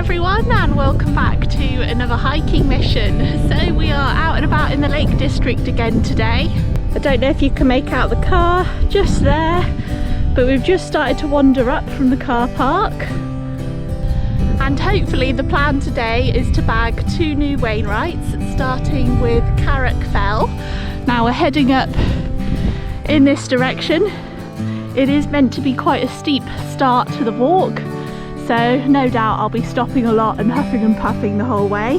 everyone, and welcome back to another hiking mission. So we are out and about in the Lake District again today. I don't know if you can make out the car just there, but we've just started to wander up from the car park. And hopefully the plan today is to bag 2 new Wainwrights, starting with Carrock Fell. Now we're heading up in this direction. It is meant to be quite a steep start to the walk, so no doubt I'll be stopping a lot and huffing and puffing the whole way.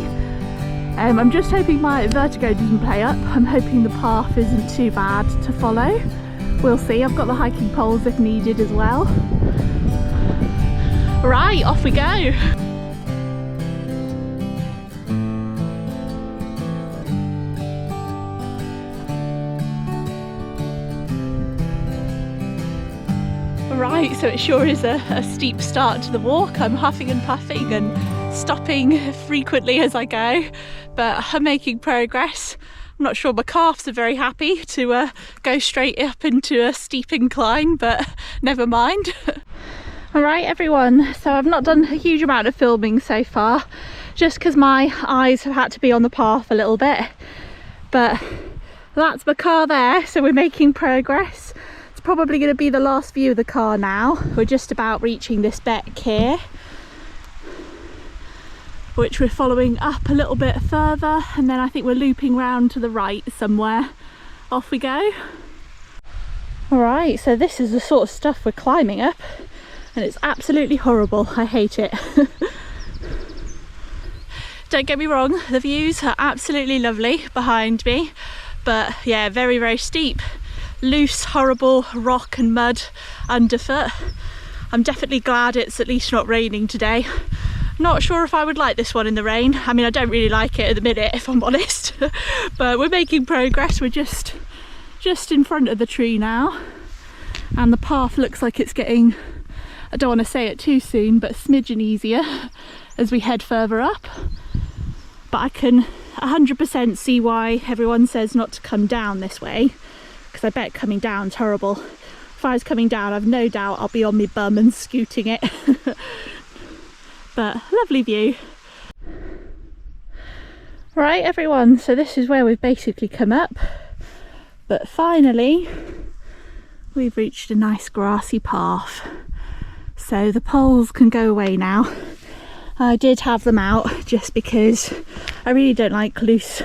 I'm just hoping my vertigo doesn't play up. I'm hoping the path isn't too bad to follow. We'll see. I've got the hiking poles if needed as well. Right, off we go. Right, so it sure is a steep start to the walk. I'm huffing and puffing and stopping frequently as I go, but I'm making progress. I'm not sure my calves are very happy to go straight up into a steep incline, but never mind. Alright everyone, so I've not done a huge amount of filming so far, just because my eyes have had to be on the path a little bit, but that's my car there, so we're making progress. It's probably going to be the last view of the car now. We're just about reaching this beck here, which we're following up a little bit further, and then I think we're looping round to the right somewhere. Off we go. Alright, so this is the sort of stuff we're climbing up, and it's absolutely horrible. I hate it. Don't get me wrong, the views are absolutely lovely behind me, but yeah, very, very steep. Loose, horrible rock and mud underfoot. I'm definitely glad it's at least not raining today. Not sure if I would like this one in the rain. I mean, I don't really like it at the minute, if I'm honest. But we're making progress. We're just in front of the tree now, and the path looks like it's getting, I don't want to say it too soon, but a smidgen easier as we head further up. But I can 100% see why everyone says not to come down this way, because I bet coming down's horrible. If I was coming down, I've no doubt I'll be on my bum and scooting it. But lovely view. Right everyone, so this is where we've basically come up, but finally we've reached a nice grassy path, so the poles can go away now. I did have them out just because I really don't like loose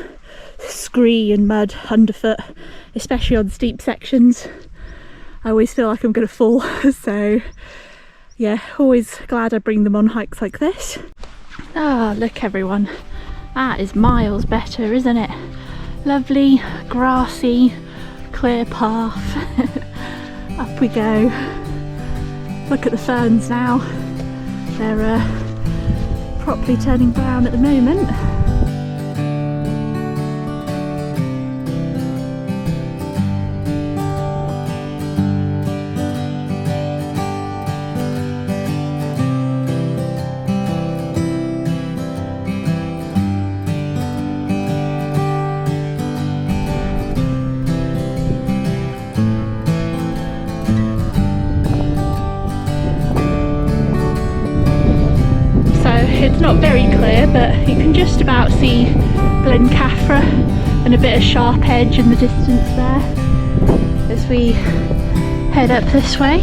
scree and mud underfoot, especially on steep sections. I always feel like I'm gonna fall, so yeah, always glad I bring them on hikes like this. Ah, look everyone, that is miles better, isn't it? Lovely, grassy, clear path. Up we go. Look at the ferns now. They're properly turning brown at the moment. It's not very clear, but you can just about see Glencaffra and a bit of Sharp Edge in the distance there. As we head up this way,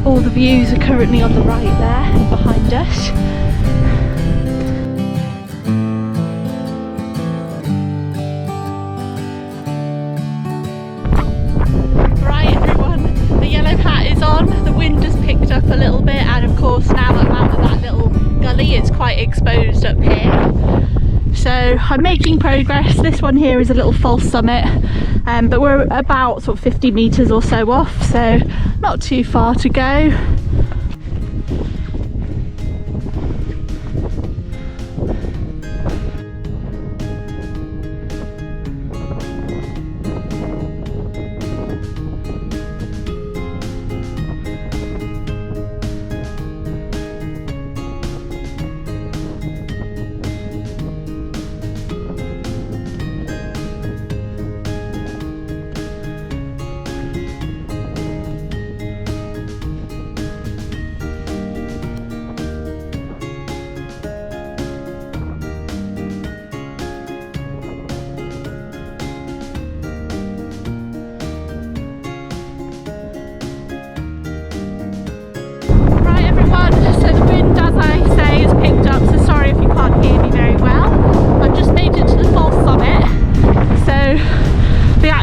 all the views are currently on the right there and behind us. Right everyone, the yellow hat is on, the wind has picked up a little bit, and of course now I'm out of that little gully, it's quite exposed up here. So I'm making progress. This one here is a little false summit, but we're about sort of 50 meters or so off, so not too far to go.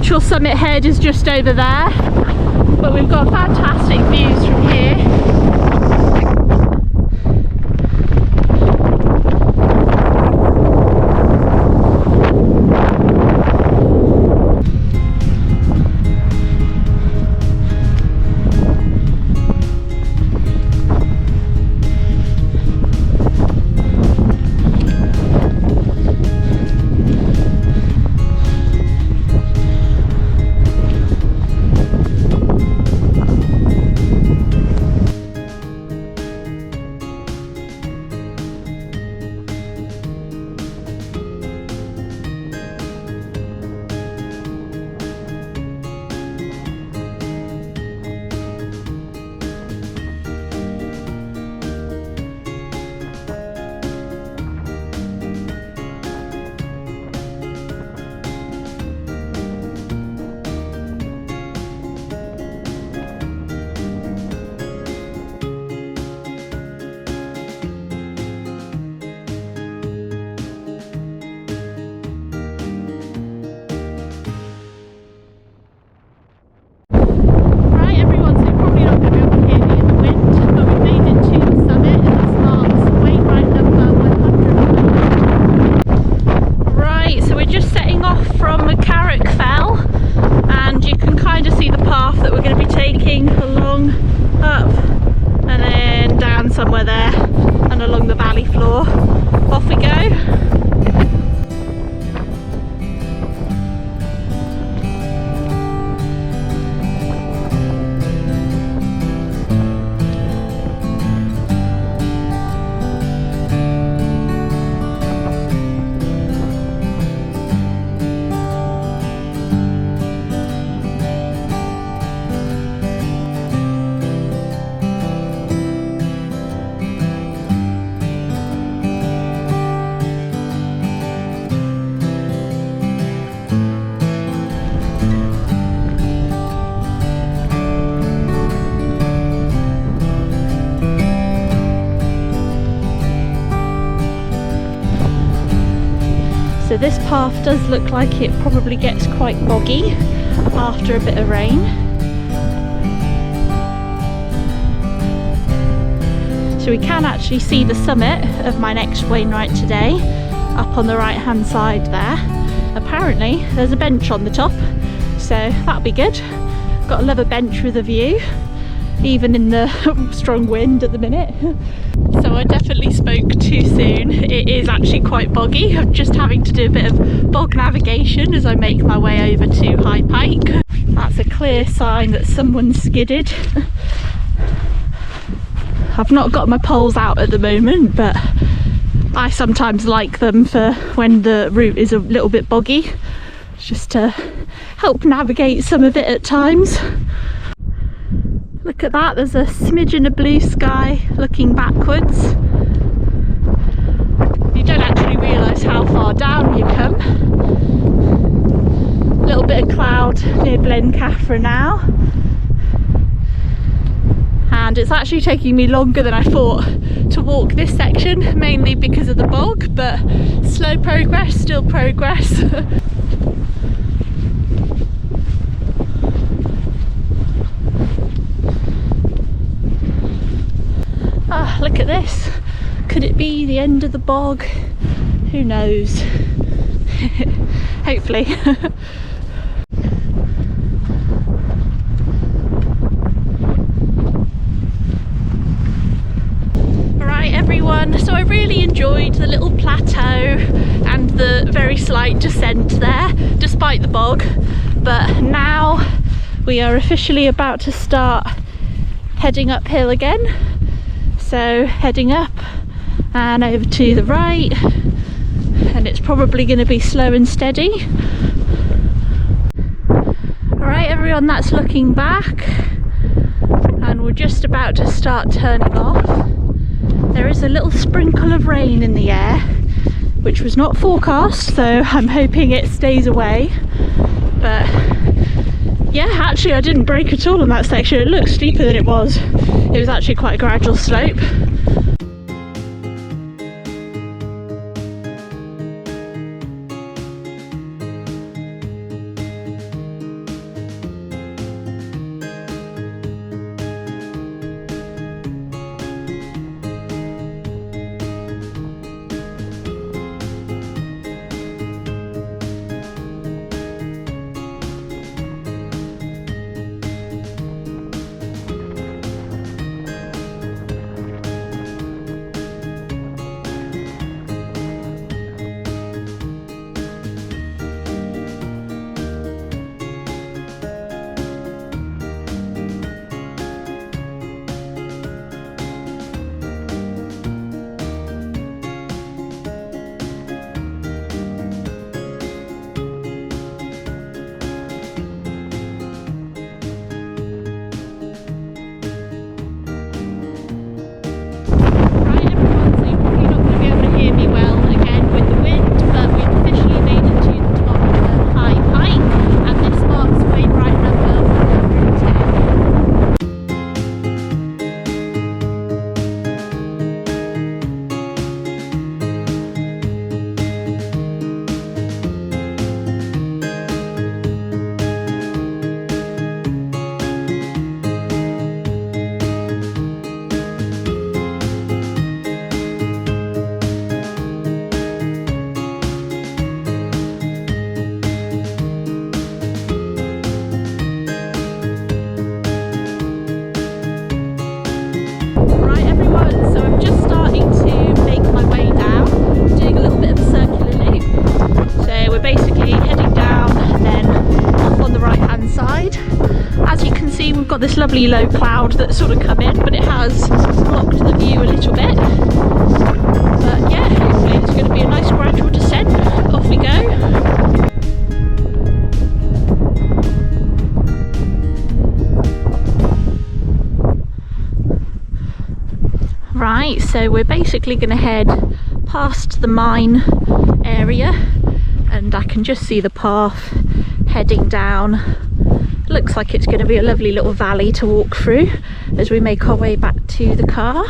actual summit head is just over there, but we've got fantastic views from here. Somewhere there and along the valley floor. Off we go. So this path does look like it probably gets quite boggy after a bit of rain. So we can actually see the summit of my next Wainwright today, up on the right hand side there. Apparently there's a bench on the top, so that'll be good. Got to love a bench with a view, even in the strong wind at the minute. So I definitely spoke too soon. It is actually quite boggy. I'm just having to do a bit of bog navigation as I make my way over to High Pike. That's a clear sign that someone skidded. I've not got my poles out at the moment, but I sometimes like them for when the route is a little bit boggy, just to help navigate some of it at times. Look at that, there's a smidgen of blue sky looking backwards. You don't actually realise how far down you come. A little bit of cloud near Blencathra now. And it's actually taking me longer than I thought to walk this section, mainly because of the bog, but slow progress, still progress. Ah, look at this. Could it be the end of the bog? Who knows? Hopefully. Right everyone, so I really enjoyed the little plateau and the very slight descent there, despite the bog. But now we are officially about to start heading uphill again. So heading up and over to the right, and it's probably going to be slow and steady. Alright everyone, that's looking back, and we're just about to start turning off. There is a little sprinkle of rain in the air, which was not forecast, so I'm hoping it stays away. But yeah, actually I didn't brake at all on that section. It looked steeper than it was. It was actually quite a gradual slope. got this lovely low cloud that's sort of come in, but it has blocked the view a little bit. But yeah, hopefully it's going to be a nice gradual descent. Off we go. Right, so we're basically going to head past the mine area, and I can just see the path heading down. It looks like it's going to be a lovely little valley to walk through as we make our way back to the car.